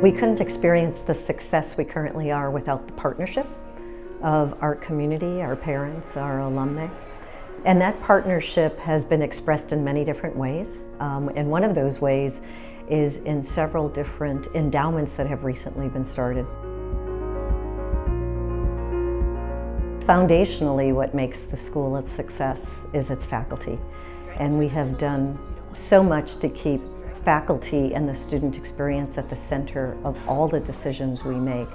We couldn't experience the success we currently are without the partnership of our community, our parents, our alumni. And that partnership has been expressed in many different ways. And one of those ways is in several different endowments that have recently been started. Foundationally, what makes the school a success is its faculty. And we have done so much to keep faculty and the student experience at the center of all the decisions we make.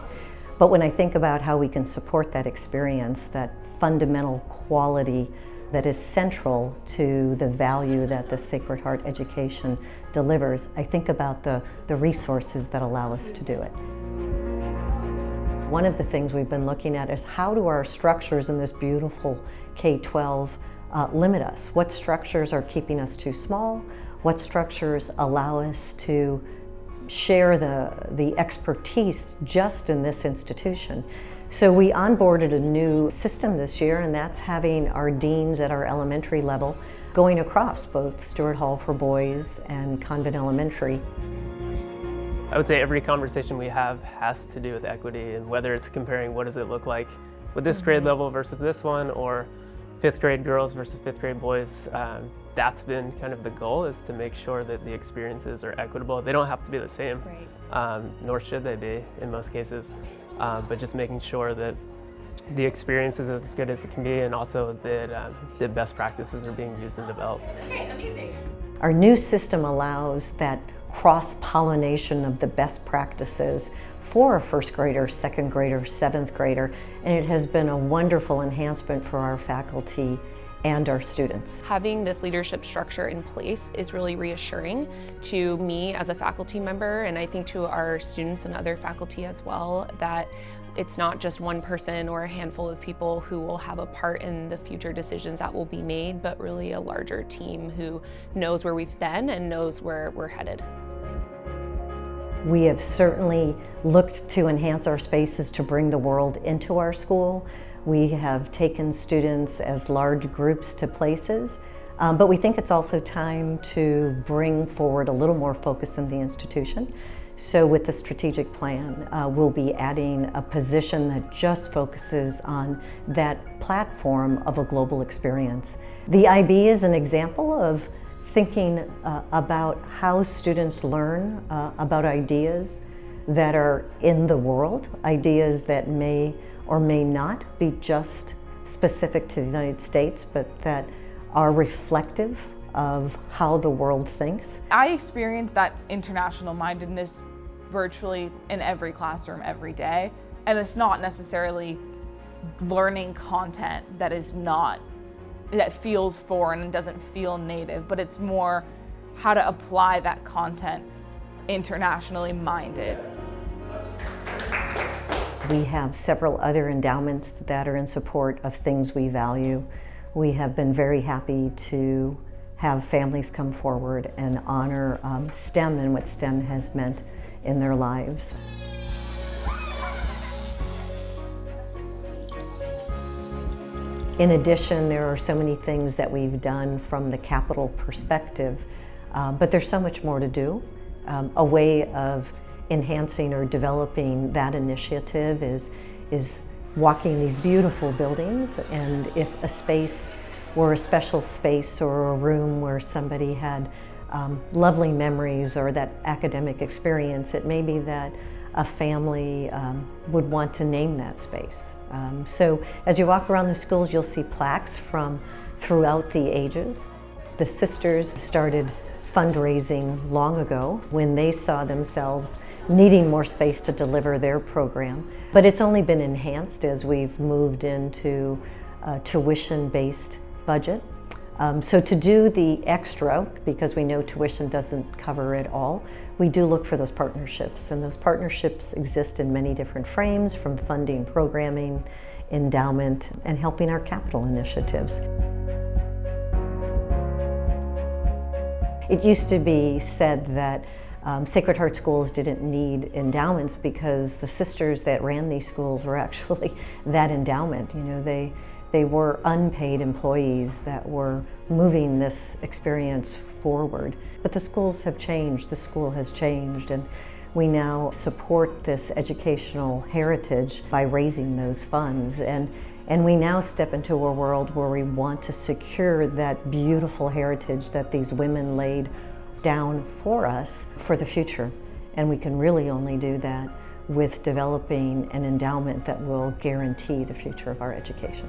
But when I think about how we can support that experience, that fundamental quality that is central to the value that the Sacred Heart education delivers, I think about the resources that allow us to do it. One of the things we've been looking at is how do our structures in this beautiful K-12 limit us? What structures are keeping us too small? What structures allow us to share the expertise just in this institution? So we onboarded a new system this year, and that's having our deans at our elementary level going across both Stuart Hall for Boys and Convent Elementary. I would say every conversation we have has to do with equity, and whether it's comparing what does it look like with this grade level versus this one, or 5th grade girls versus 5th grade boys. That's been kind of the goal, is to make sure that the experiences are equitable. They don't have to be the same, nor should they be in most cases, but just making sure that the experience is as good as it can be, and also that the best practices are being used and developed. Okay, amazing. Our new system allows that cross-pollination of the best practices for a 1st grader, 2nd grader, 7th grader, and it has been a wonderful enhancement for our faculty and our students. Having this leadership structure in place is really reassuring to me as a faculty member, and I think to our students and other faculty as well, that it's not just one person or a handful of people who will have a part in the future decisions that will be made, but really a larger team who knows where we've been and knows where we're headed. We have certainly looked to enhance our spaces to bring the world into our school. We have taken students as large groups to places, but we think it's also time to bring forward a little more focus in the institution. So with the strategic plan, we'll be adding a position that just focuses on that platform of a global experience. The IB is an example of thinking about how students learn about ideas that are in the world, ideas that may or may not be just specific to the United States, but that are reflective of how the world thinks. I experience that international mindedness virtually in every classroom every day, and it's not necessarily learning content that feels foreign and doesn't feel native, but it's more how to apply that content internationally minded. We have several other endowments that are in support of things we value. We have been very happy to have families come forward and honor STEM and what STEM has meant in their lives. In addition, there are so many things that we've done from the capital perspective, but there's so much more to do. A way of enhancing or developing that initiative is walking these beautiful buildings, and if a space were a special space or a room where somebody had lovely memories or that academic experience, it may be that a family would want to name that space. So as you walk around the schools, you'll see plaques from throughout the ages. The sisters started fundraising long ago when they saw themselves needing more space to deliver their program. But it's only been enhanced as we've moved into a tuition-based budget. So to do the extra, because we know tuition doesn't cover it all, we do look for those partnerships. And those partnerships exist in many different frames, from funding programming, endowment, and helping our capital initiatives. It used to be said that Sacred Heart schools didn't need endowments because the sisters that ran these schools were actually that endowment. You know, they were unpaid employees that were moving this experience forward. But the schools have changed, the school has changed, and we now support this educational heritage by raising those funds. And we now step into a world where we want to secure that beautiful heritage that these women laid down for us for the future. And we can really only do that with developing an endowment that will guarantee the future of our education.